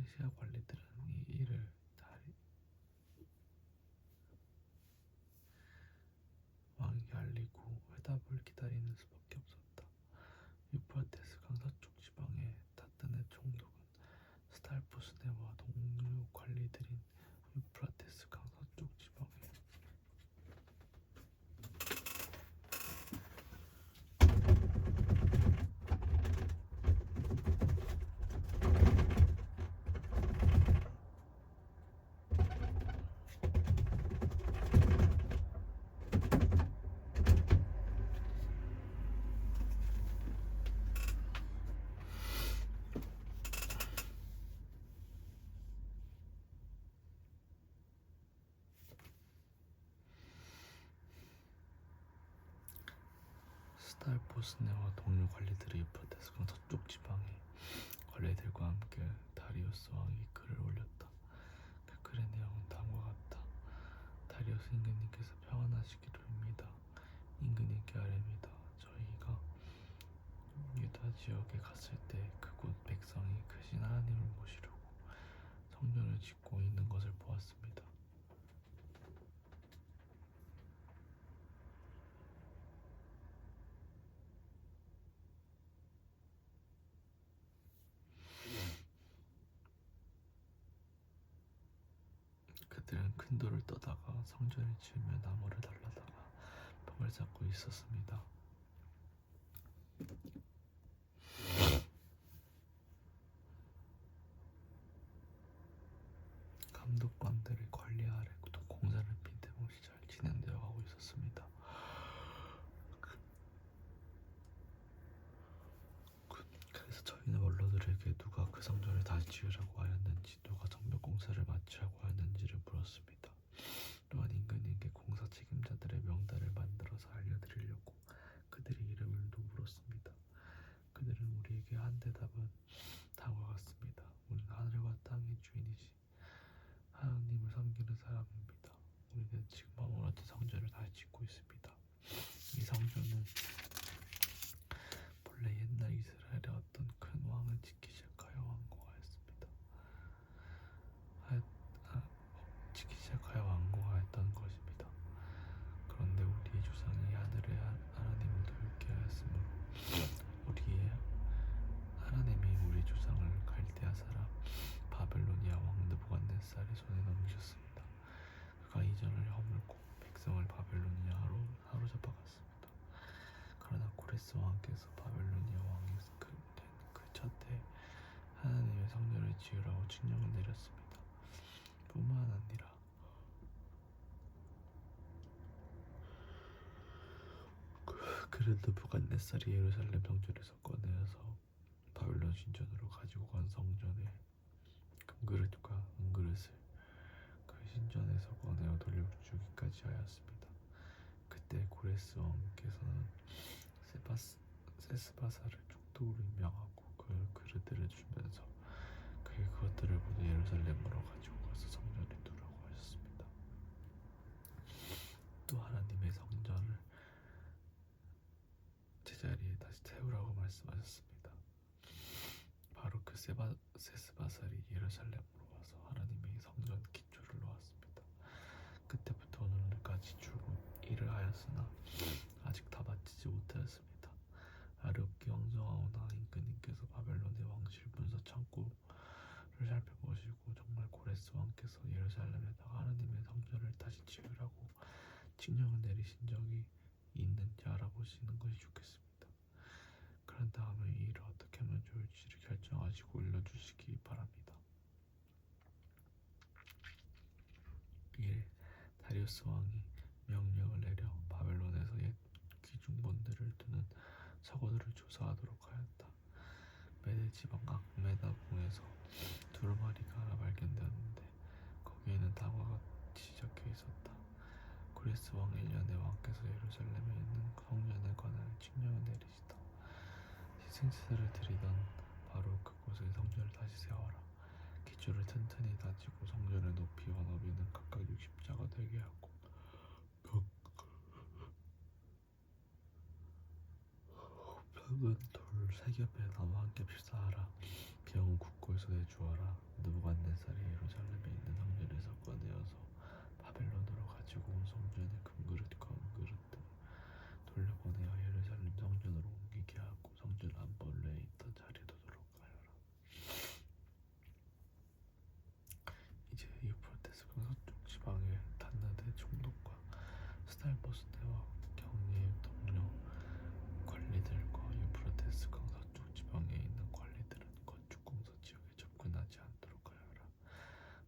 페르시아 관리들은 이 일을 왕에게 알리고 회답을 기다리는 수밖에 없었다. 유프라테스 강 서쪽 지방의 다단의 총독은 스탈포스네와 동료 관리들인 유프라테스 강 서쪽 지방의 스탈포스네와 동료 관리들이 유프라테스 강 서쪽 지방의 관리들과 함께 다리우스 왕이 글을 올렸다. 그 글의 내용은 다음과 같다. 다리우스 임금님께서 평안하시기를 빕니다. 임금님께 아뢰입니다. 저희가 유다 지역에 갔을 때 그곳 백성이 크신 하나님을 모시려고 성전을 짓고 있는 것을 보았습니다. 그들은 큰 돌을 떠다가 성전을 지으며 나무를 달라다가 벽을 쌓고 있었습니다. 감독관들의 관리 아래 공사를 빈틈없이 잘 진행되어 가고 있었습니다. 그래서 저희는 원로들에게 누가 그 성전을 다시 지으라고 하였는지, 누가 성벽 공사를 마치라고 하였는지를 물었습니다. 또한 임금님께 공사 책임자들의 명단을 만들어서 알려드리려고 그들의 이름을도 물었습니다. 그들은 우리에게 한 대답은 다음과 같습니다. 우리는 하늘과 땅의 주인이시 하나님을 섬기는 사람입니다. 우리는 지금 원하는 성전을 다시 짓고 있습니다. 이 성전은 본래 옛날 이스라엘의 어떤 큰 왕을 지키시작하여 완공하였습니다. 지키시작하여 완공하였던 것입니다. 그런데 우리의 조상이 하늘의 하나님을 돌게 하였으므로 하나님이 우리 조상을 갈대아 사람 바벨로니아 왕 느부갓네살의 손에 넘기셨습니다. 그가 이전을 허물고 백성을 바벨로니아로 사로잡아갔습니다. 그러나 고레스 왕께서 바벨로니아 왕이 된 그 첫 해 하나님의 성전을 지으라고 칙령을 내렸습니다. 뿐만 아니라 그는 느부갓네살이 예루살렘 성전에서 꺼내어서 바벨론 신전으로 가지고 간 성전의 금그릇과 은그릇을 그 신전에서 꺼내어 돌려주기까지 하였습니다. 그때 고레스 왕께서는 세스바사를 총독으로 임명하고 그 그릇들을 주면서 그의 그것들을 모두 예루살렘으로 가지고 가서 성전에 두라고 하셨습니다. 또 하나님의 성전을 제자리에 다시 세우라고 말씀하셨습니다. 바로 그 세스바살이 예루살렘으로 와서 하나님의 성전 기초를 놓았습니다. 그때부터 오늘까지 줄곧 일을 하였으나 아직 다 마치지 못하였습니다. 아르옵기 왕정하오나 임금님께서 바벨론의 왕실 문서 창고를 살펴보시고 정말 고레스 왕께서 예루살렘에다가 하나님의 성전을 다시 지으라고 칙령을 내리신 적이 있는지 알아보시는 것이 좋겠습니다. 그런 다음에 이 일을 어떻게 하면 좋을지를 결정하시고 일러주시기 바랍니다. 1. 다리우스 왕이 명령을 내려 바벨론에서 옛 귀중본들을 두는 서고들을 조사하도록 하였다. 메대 지방 악메다궁에서 두루마리가 하나 발견되었는데 거기에는 다음과 같이 적혀 있었다. 고레스 왕 1년에 왕께서 예루살렘에 있는 성전에 관하여 칙령을 내리시다. 희생제사를 드리던 바로 그곳에 성전을 다시 세워라. 기초를 튼튼히 다지고 성전의 높이와 너비는 각각 60자가 되게 하고 벽은 돌 겹에 나와 한 겹씩 쌓아라. 비용은 국고에서 내주어라. 느부갓네살이 예루살렘에 있는 성전에서 꺼내어서 바벨론으로 가지고 온 성전의 금그릇과 은그릇들 돌려보내어 예루살렘 성전으로 옮기게 하고 성전 안벌레에 있던 자리에 두도록 하여라. 이제 유프라테스 강 서쪽 지방의 단나대 총독과 스달보스네와 경리의 동료 관리들과 유프라테스 강 서쪽 지방에 있는 관리들은 건축 공사 지역에 접근하지 않도록 하여라.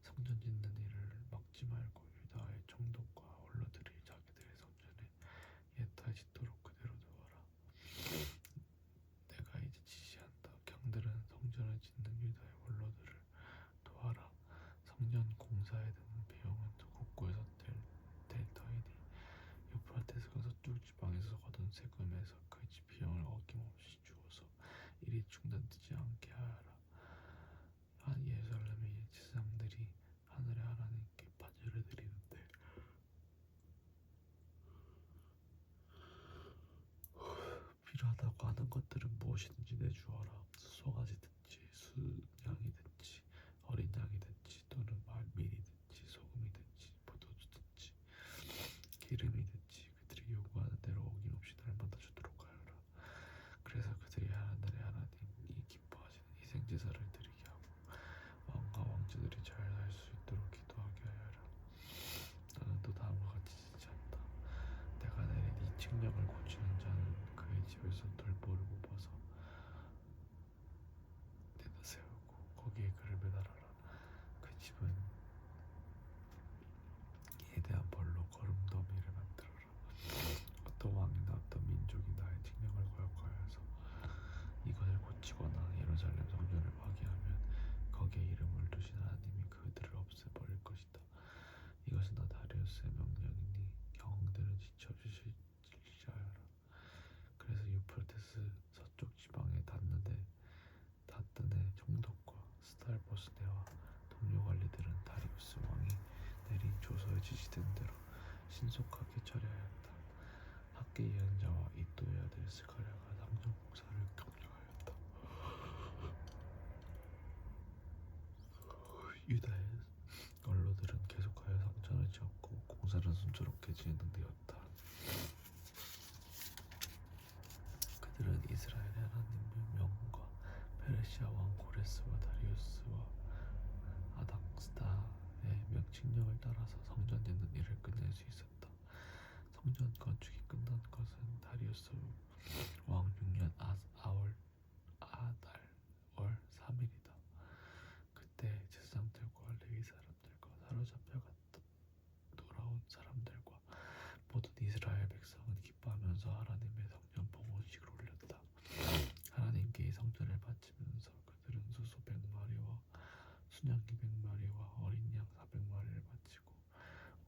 성전 짓는 일을 막지 말고 유다의 총독과 원로들이 자기들의 성전에 예타에 짓도록 그대로 두어라. 내가 이제 지시한다. 경들은 성전을 짓는 유다의 원로들을 도와라. 성전 공사에 드는 비용은 국고에서 될 터이니 유프라테스강 서쪽 지방에서 거둔 세금에서 그 비용을 어김없이 주어서 일이 중단되지 않게 하여라. 한 예루살렘의 제사장들이 하늘의 하나님께 반열을 드리는데 필요하다고 하는 것들은 무엇이든지 내주어라. 수송아지든지 수양이든지 어린 양이든지 또는 밀이든지 소금이든지 포도주든지 기름이든지 그들이 요구하는 대로 어김없이 날마다 주도록 하여라. 그래서 그들이 하늘의 하나님이 기뻐하시는 희생제사를 드리게 하고 왕과 왕자들이 잘 살 수 있도록 기도하게 하여라. 나는 또 다음과 같이 지시한다. 내가 내린 이 칙령을 고치는 자는 그의 집에서 돌보를 뽑아서 내다 세우고 거기에 그를 매달아라. 그 집은 이에 대한 벌로 거름더미를 만들어라. 어떤 왕이나 어떤 민족이 나의 칙령을 거역하여서 이것을 고치거나 예루살렘 성전을 파괴하면 거기에 이름을 두신 하나님이 그들을 없애버릴 것이다. 이것은 나 다리우스의 명령이니 경들은 지켜주시하여라. 그래서 유프라테스 서쪽 지방의 다뜬의 총독과 스달보스네와 동료 관리들은 다리우스 왕이 내린 조서에 지시된 대로 신속하게 처리하였다. 학계 예언자와 이도의 아들 스가랴가 성전 공사를 격려하였다. 유다의 원로들은 계속하여 성전을 지었고 공사는 순조롭게 진행되었다. 그들은 이스라엘의 하나님의 명과 페르시아 왕 고레스와 다리우스와 아닥스다의 명칙령을 따라서 성전 짓는 일을 끝낼 수 있었다. 성전 건축이 끝난 것은 다리우스 왕 6년 아달월 3일이다. 그때 제사장들과 레위 사람들과 사로잡혀 돌아온 사람들과 모든 이스라엘 백성은 기뻐하면서 하나님의 성전 봉헌식을 올렸다. 하나님께 이 성전을 바치면서 그들은 수소 100마리와 순양 200마리와 어린 양 400마리를 바치고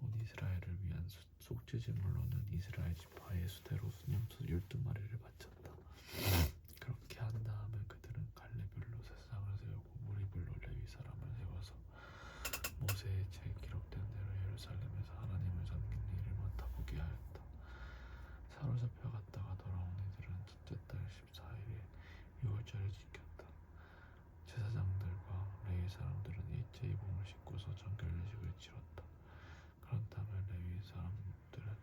온 이스라엘을 위한 속죄 제물로는 이스라엘 지파의 수대로 순염소 12마리를 바쳤다. 그렇게 한 다음에 그들은 갈래별로 제사장을 세우고 무리별로 레위 사람을 세워서 모세의 책에 기록된 대로 예루살렘에서 하나님을 섬기는 일을 맡아보게 하였다. 사로잡혀 갔다가 돌아온 이들은 첫째 달 14일에 6월절을 지켰다. 제사장들과 레위 사람들은 일제히 몸을 씻고서 정결례식을 치렀다. 그런 다음에 레위 사람들은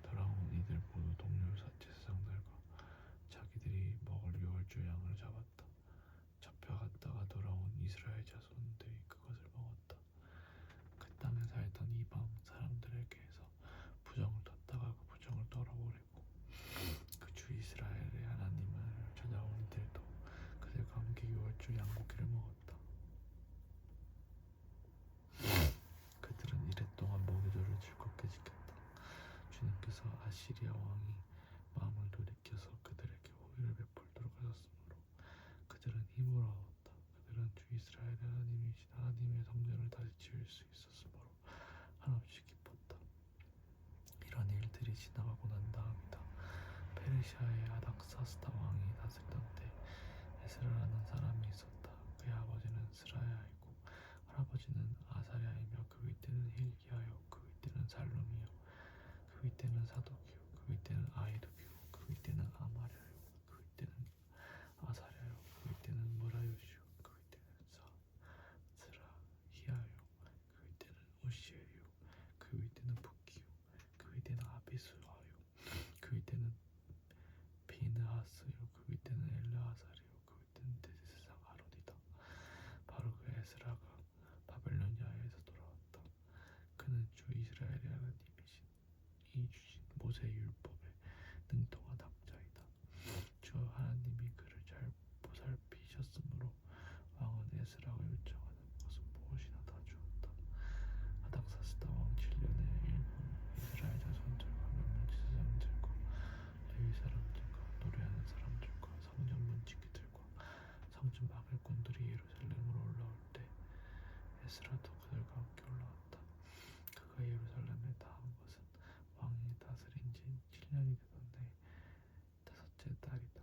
돌아온 이들 모두 동료 제사장들과 자기들이 먹을 6월절 양을 잡았다. 잡혀갔다가 돌아온 이스라엘 자손들이 그것을 먹었다. 그 땅에 살던 이방 사람들에게서 부정을 떴다가 그 부정을 떨어버리고 그 주 이스라엘의 하나님을 찾아온 이들도 그들과 함께 6월절 양고기를 먹었다. 그들은 이랫동안 먹이도를 즐겁게 지켰다. 주님께서 아시리아 왕이 마음을 돌이켜서 그들에게 호의를 베풀도록 하셨으므로 그들은 힘을 얻었다. 그들은 주 이스라엘의 하나님이신 하나님의 성전을 다시 지을 수 있었으므로 한없이 기뻤다. 이런 일들이 지나가고 난 다음이다. 페르시아의 아닥사스다 왕이 다스리던 때 에스라라는 사람이 있었다. 그의 아버지는 스라야이고 할아버지는 아사랴이며 그 윗대는 hil기야요 그 윗대는 살룸이요 그 윗대는 사독이요 그 윗대는 아이두기요 그 윗대는 아마랴요 그 윗대는 아사 왕이 주신 모세의 율법에 능통한 학자이다. 주 하나님이 그를 잘 보살피셨으므로 왕은 에스라가 요청하는 것은 무엇이나 다 주었다. 아닥사스다 왕 7년에 일본 이스라엘 자손들과 몇몇 제사장들과 레위 사람들과 노래하는 사람들과 성전 문지기들과 성전 막을꾼들이 예루살렘으로 올라올 때 에스라도 그들과 함께 올라왔다. 그가 예루살렘에 다한 것은 왕이 다스린 지 7년이 되던 해 다섯째 달이다.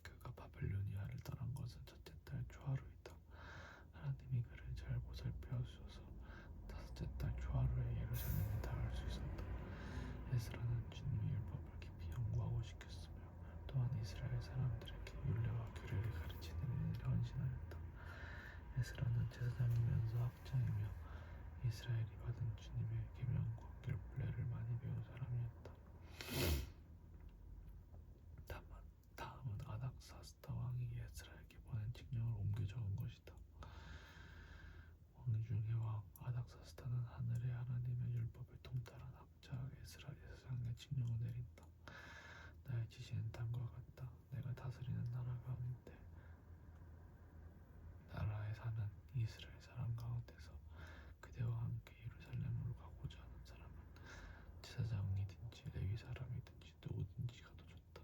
그가 바벨로니아를 떠난 것은 첫째 달 초하루이다. 하나님이 그를 잘 보살펴 주셔서 다섯째 달 초하루에 예루살렘에 닿을 수 있었다. 에스라는 주님의 율법을 깊이 연구하고 지켰으며 또한 이스라엘 사람들에게 율례와 규례를 가르치는 일에 헌신하였다. 에스라는 제사장이면서 학자이며 이스라엘이 받은 주님의 계명과 율례를 많이 배운 사람이었다. 다음은 아닥사스다 왕이 에스라에게 보낸 칙령을 옮겨 적은 것이다. 왕 중의 왕 아닥사스다는 하늘의 하나님의 율법을 통달한 학자 에스라 제사장의 칙령을 내린다. 나의 지시는 다음과 같다. 내가 다스리는 나라 가운데 나라에 사는 이스라엘 사람 가운데서 그대와 함께 예루살렘으로 가고자 하는 사람은 제사장이든지 레위 사람이든지 누구든지 가도 좋다.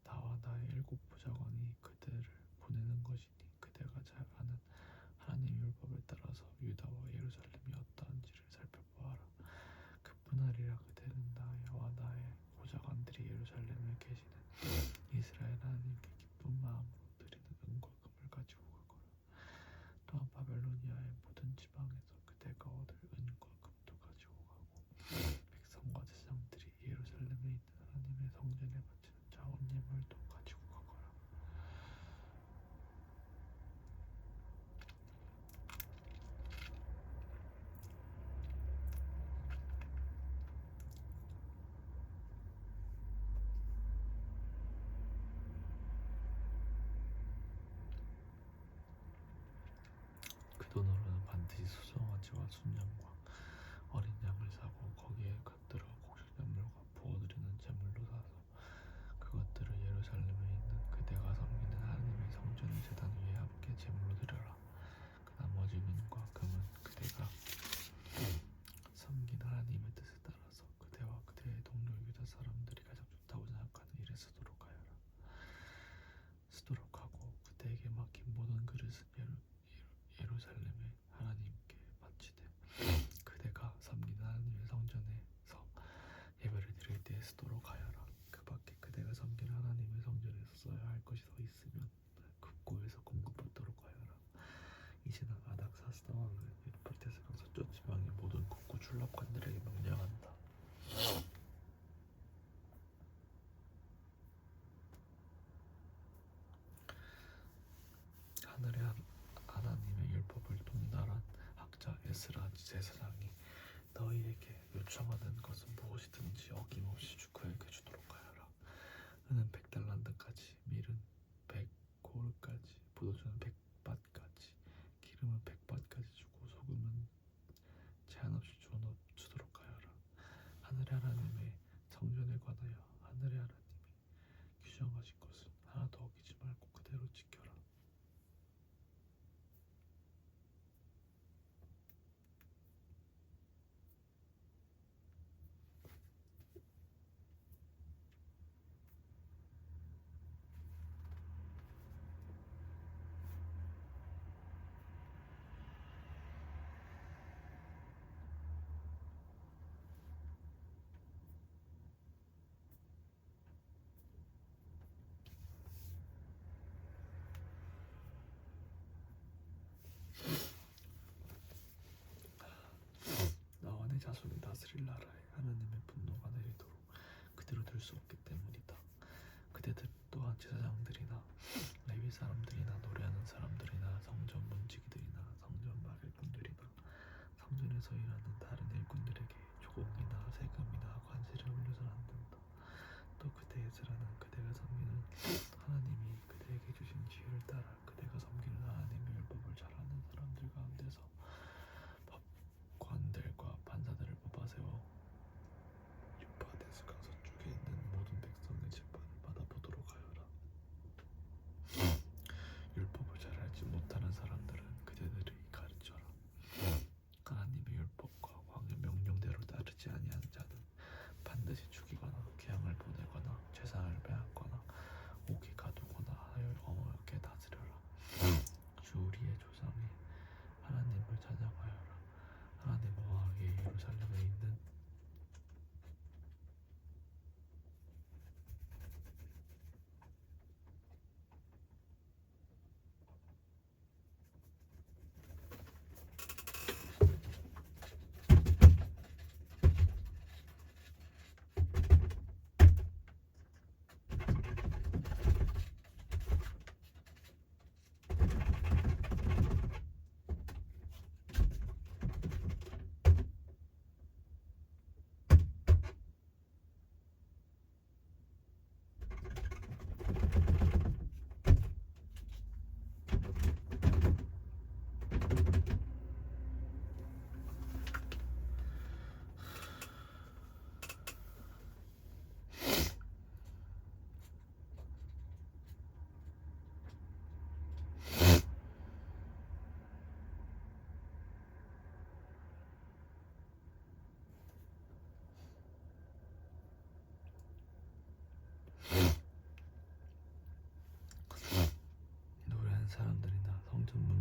나와 나의 7 부자관이 그들을 보내는 것이니 그대가 잘 아는 하나님의 율법을 따라서 유다와 예루살렘이 어떠한지를 살펴보아라. 그뿐 아니라 그대는 나와 나의 보좌관들이 예루살렘에 계시는 이스라엘 하나님께 기쁜 마음으로 드리는 은과 금을 가지고 가거라. 또한 바벨로니아의 모든 지방에서 그대가 얻을 은과 금도 가지고 가고 백성과 제사장들이 예루살렘에 있는 하나님의 성전에 바치는 자원 예물도 가지고 가거라. 그 돈으로는 반드시 수송아지와 순양과 어린 양을 사고 거기에 곁들여 곡식작물과 부어드리는 제물로 사서 그것들을 예루살렘에 있는 그대가 섬기는 하나님의 성전의 제단 위에 함께 제물로 드려라. 그 나머지 은과 금은 그대가 섬긴 하나님의 뜻에 따라서 그대와 그대의 동료 유다 사람들이 가장 좋다고 생각하는 일에 쓰도록 하고 그대에게 맡긴 모든 그릇은 예루살렘의 하나님께 바치되 그대가 섬긴 하나님의 성전에서 예배를 드릴 때에 쓰도록 하여라. 그 밖에 그대가 섬긴 하나님의 성전에서 써야 할 것이 더 있으면 국고에서 공급받도록 하여라. 이제는 아닥사스다 왕은 유프라테스강 서쪽 지방의 모든 국고 출납관들에게 명령한다. 하늘의 하나님의 율법을 통달한 학자 에스라 제사장이 너희에게 요청하는 것은 무엇이든지 어김없이 주크에게 주도록 하여라. 은은 100달란트까지, 밀은 100코르까지, 포도주는 100밭까지, 기름은 100밭까지 주고 소금은 제한없이 주도록 하여라. 하늘의 하나님의 성전에 관하여 하늘의 하나님이 규정하신 것은 하나도 어기지 말고 그대로 지켜라. 나와 내 자손이 다스릴 나라에 하나님의 분노가 내리도록 그대로 둘 수 없기 때문이다. 그대들 또한 제사장들이나 레위 사람들이나 노래하는 사람들이나 성전 문지기들이나 성전 막일꾼들이나 성전에서 일하는 다른 일꾼들에게 조공이나 세금이나 관세를 올려서는 안 된다. 또 그대 에스라는 그대가 섬기는 하나님이 그대에게 주신 지혜를 따라 그대가 섬기는 하나님의 율법을 잘 아는 사람들 가운데서 법관들과 판사들을 뽑아서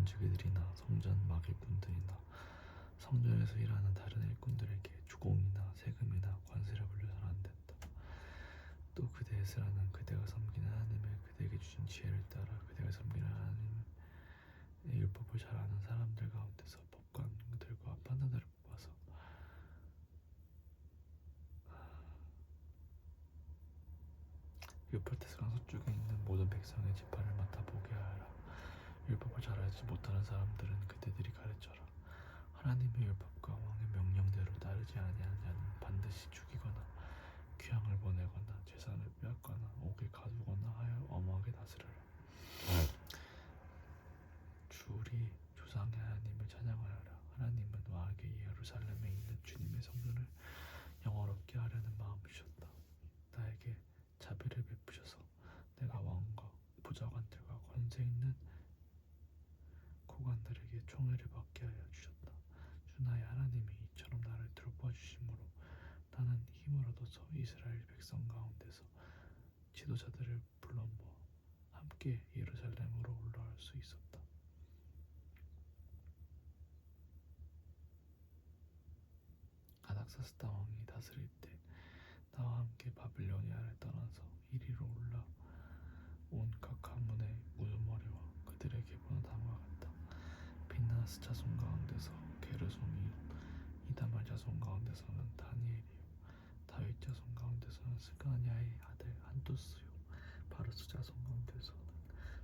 건축이들이나 성전 막일꾼들이나 성전에서 일하는 다른 일꾼들에게 주공이나 세금이나 관세를 물려서는 안 된다. 또 그대의 스라는 그대가 섬기는 하나님의 그대에게 주신 지혜를 따라 그대가 섬기는 하나님의 율법을 잘 아는 사람들 가운데서 법관들과 판단들을 뽑아서 유프라테스 강서 쪽에 있는 모든 백성의 지파를 맡아 보게 하라. 율법을 잘 알지 못하는 사람들은 그대들이 가르쳐라. 하나님의 율법과 왕의 명령대로 따르지 아니하는 자는 반드시 죽이거나 귀양을 보내거나 재산을 빼앗거나 옥에 가두거나 하여 엄하게 다스려라. 주리 조상의 하나님을 찬양하여라. 하나님은 왕에게 예루살렘에 있는 주님의 성전을 영화롭게 하려는 마음이셨다. 나에게 자비를 베푸셔서 내가 왕과 부자관들과 권세 있는 고관들에게 총애를 받게 하여 주셨다. 주 나의 하나님이 이처럼 나를 돌봐 주심으로 나는 힘을 얻어서 이스라엘 백성 가운데서 지도자들을 불러 모아 함께 예루살렘으로 올라올 수 있었다. 아닥사스다 왕이 다스릴 때 나와 함께 바빌로니아를 떠나서 이리로 올라온 각 가문의 우두머리와 그들에게 보는 다음과 같다. 빈나스 자손 가운데서 게르솜이요, 이다말 자손 가운데서는 다니엘이요, 다윗 자손 가운데서는 스가냐의 아들 한투스요, 바르스 자손 가운데서는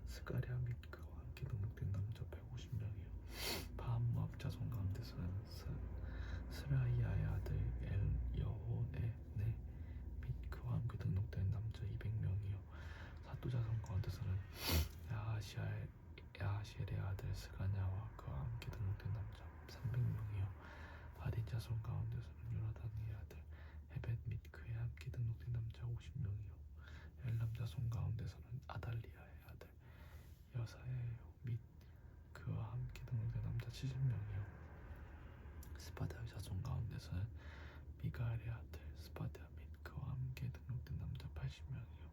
스가랴 및 그와 함께 등록된 남자 150명이요, 바한모압 자손 가운데서는 스라이아의 아들 엘여호네 및 그와 함께 등록된 남자 200명이요, 사또 자손 가운데서는 야하시엘의 아들 스가냐와 그와 함께 등록된 남자 300명이요, 아딘 자손 가운데서는 요나단의 아들 헤벳 및 그에 함께 등록된 남자 50명이요, 엘람 자손 가운데서는 아달리아의 아들 여사야요 및 그와 함께 등록된 남자 70명이요, 스바다의 자손 가운데서는 미가엘의 아들 스바다 및 그와 함께 등록된 남자 80명이요,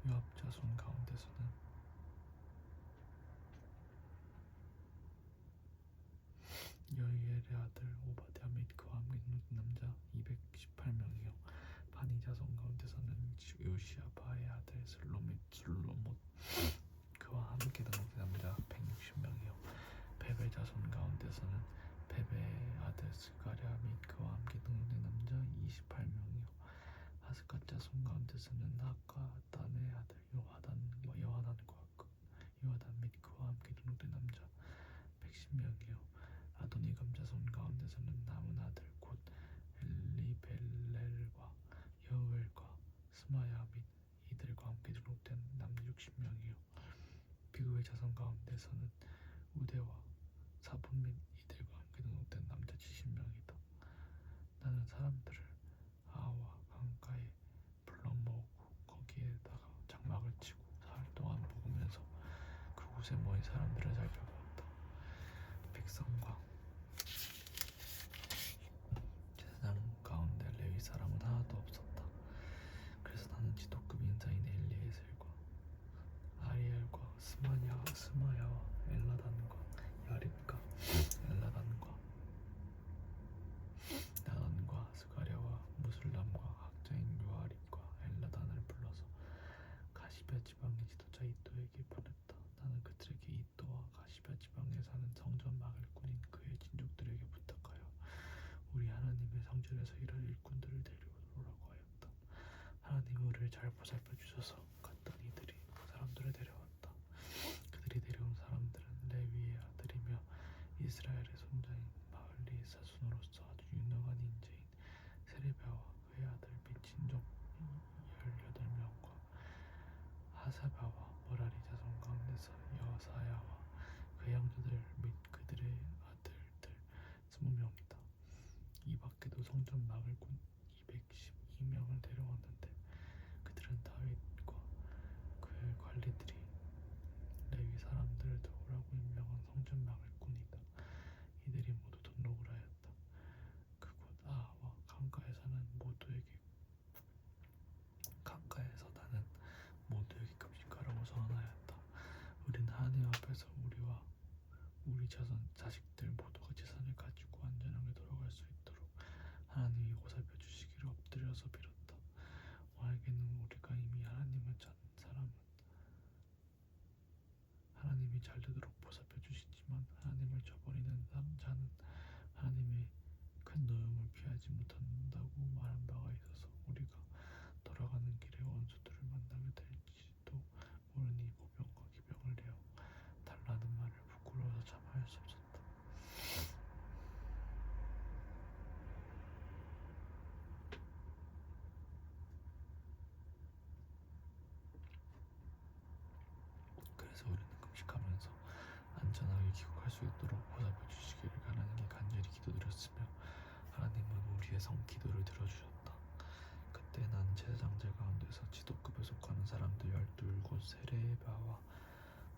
요압 자손 가운데서는 여이엘의 아들 오바댜 및 그와 함께 등록된 남자 218명이요, 바니 자손 가운데서는 요시아바의 아들 슬로못 그와 함께 등록된 남자 160명이요, 베베 자손 가운데서는 베베의 아들 스가랴 및 그와 함께 등록된 남자 28명이요, 하스갓 자손 가운데서는 하가단의 아들 요하단 및 그와 함께 등록된 남자 110명이요, 아도니감 자손 가운데서는 남은 아들 곧 엘리벨렐과 여우엘과 스마야 및 이들과 함께 등록된 남자 60명이요, 비그의 자손 가운데서는 우대와 사분 및 이들과 함께 등록된 남자 70명이다. 나는 사람들을 아와 강가에 불러 모으고 거기에다가 장막을 치고 사흘 동안 묵으면서 그곳에 모인 사람들을 살펴보았다. 백성과 제사장 가운데 레위 사람은 하나도 없었다. 그래서 나는 지도급 인사인 엘리에셀과 아리엘과 스마야와 엘라단과 야립과 엘라단과 나단과 스가랴와 무술람과 학자인 요아립과 엘라단을 불러서 가시베 지방의 지도자 이또에게 보냈다. 나는 그들에게 이또와 가시베 지방에 사는 성전 막일꾼인 그의 친족들에게 부탁하여 우리 하나님의 성전에서 일할 일꾼들을 데려오라고 하였다. 하나님 우리를 잘 보살펴 주셔서 갔더니 이들이 사람들을 데려왔다. 그들이 데려온 사람들은 레위의 아들이며 이스라엘의 손자인 마흘리의 사순으로서 아주 유능한 인재인 세레비야와 그의 아들 및 친족 18명과 하사바와 머라리 자손 가운데서 여사야와 그의 형제들 및 그들의 아들들 20명이다. 이 밖에도 성전 막을꾼 212명을 데려왔는데 그들은 다윗과 그의 관리들이 레위 사람들을 도우라고 임명한 성전 막을꾼이다. 이들이 모두 등록을 하였다. 그곳 아와 강가에서 나는 모두에게 금식하라고 선언하였다. 우리는 하나님 앞에서 우리와 자식들 모두가 재산을 가지고 안전하게 돌아갈 수 있도록 하나님이 보살펴 주시기를 엎드려서 빌었다. 왕에게는 우리가 이미 하나님을 찾는 사람은 하나님이 잘 되도록 보살펴 주시지만 하나님을 저버리는 자는 하나님의 큰 노염을 피하지 못한다고 말한 바가 있어서 우리가 돌아가는 길에 원수들을 만나게 될지도 모르니 보병과 기병을 내어 달라는 말을 부끄러워서 참아할 수 없었다. 그래서 우리는 금식하면서 안전하게 귀국할 수 있도록 보살펴 주시기를 하나님께 간절히 기도드렸으며 하나님은 우리의 성기도를 들어주셨다. 그때 난 제사장들 가운데서 지도급에 속하는 사람들 12 세레바와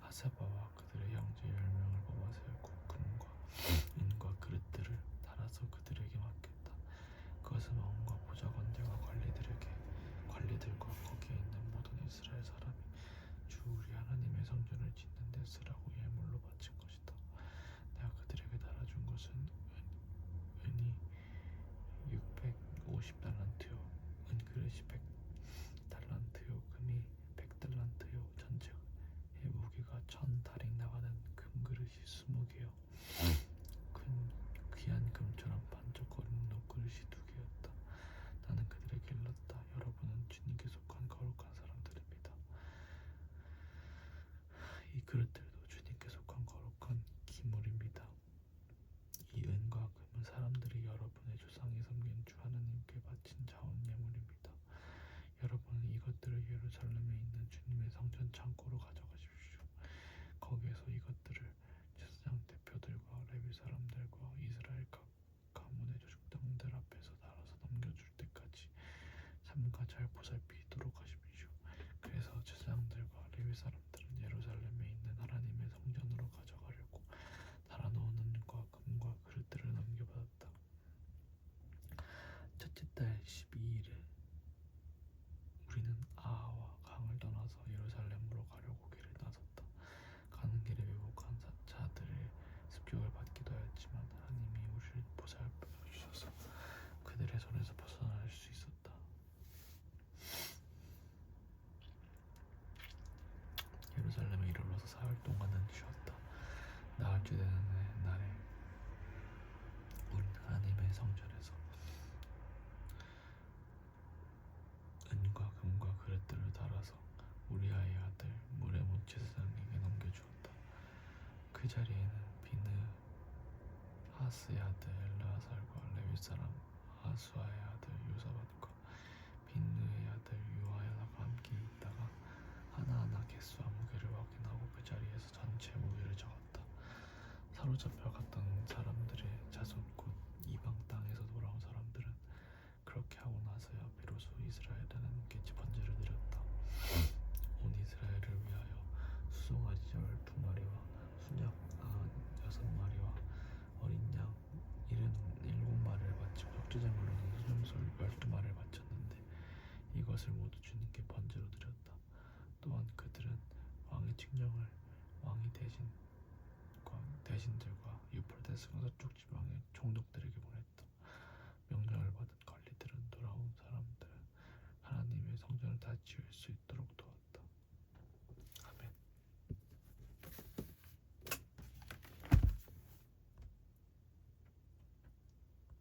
하세바와 그들의 형제 10명을 뽑아 세우고 금과 은과 그릇들을 달아서 그들에게 맡겼다. 그것은 왕과 보좌관들과 관리들과 거기에 있는 모든 이스라엘 사람이 주 우리 하나님의 성전을 짓는 데 쓰라고 예물로 바친 것이다. 내가 그들에게 달아준 것은 은이 650달란트요, 은그릇이 100달란트요, 금이 100달란트요, 전체 무게가 1000다릭 나가는 금그릇이 20개요. 귀한 금처럼 반짝거리는 녹그릇이 2개였다. 나는 그들에게 일렀다. 여러분은 주님께 속한 거룩한 사람들입니다. 이 그릇들도 주님께 속한 거룩한 기물입니다. 이 은과 금은 사람들이 여러분의 조상이 섬긴 주 하나님께 바친 자원 예물입니다. 여러분은 이것들을 예루살렘에 있는 주님의 성전 창고로 가져가십시오. 거기에서 이것들을 제사장 대표들과 레위 사람들과 이스라엘 각 가문의 조직장들 앞에서 달아서 넘겨줄 때까지 삼가 잘 보살피도록 하십시오. 그래서 제사장들과 레위 사람들은 예루살렘에 있는 하나님의 성전으로 가져가려고 달아놓은 은과 금과 그릇들을 넘겨받았다. 첫째 달 12일에 우리는 아하와 강을 떠나서 예루살렘으로 가려고 길을 나섰다. 가는 길에 왜곡한 자들의 습격을 받기도 하였지만 하나님이 우리를 보살펴 주셔서 그들의 손에서 벗어날 수 있었다. 예루살렘에 이르러서 사흘 동안은 쉬었다. 나흘째 되는 날에 우리는 하나님의 성전에서 은과 금과 그릇들을 달아서 우리아의 아들 무레몬 제사장에게 넘겨주었다. 그 자리에는 비느하스의 아들 엘르아살과 레위 사람 아수아의 아들 요사밧과 빈느의 아들 요하야가 함께 있다가 하나하나 개수와 무게를 확인하고 그 자리에서 전체 무게를 적었다. 사로잡혀 갔던 사람들의 자손 곧 이방 땅에서 돌아온 사람들은 그렇게 하고 나서야 비로소 이스라엘 하나님께 번제를 드렸다. 온 이스라엘을 위하여 수송아지 12마리와 순양 6마리와 어린 양 77마리를 바치고 속죄제물로는 수송소 12마리를 바쳤는데 이것을 모두 주님께 번제로 드렸다. 또한 그들은 왕의 칙령을 왕이 대신들과 유프라테스 서쪽 지방의 총독들에게 보냈다.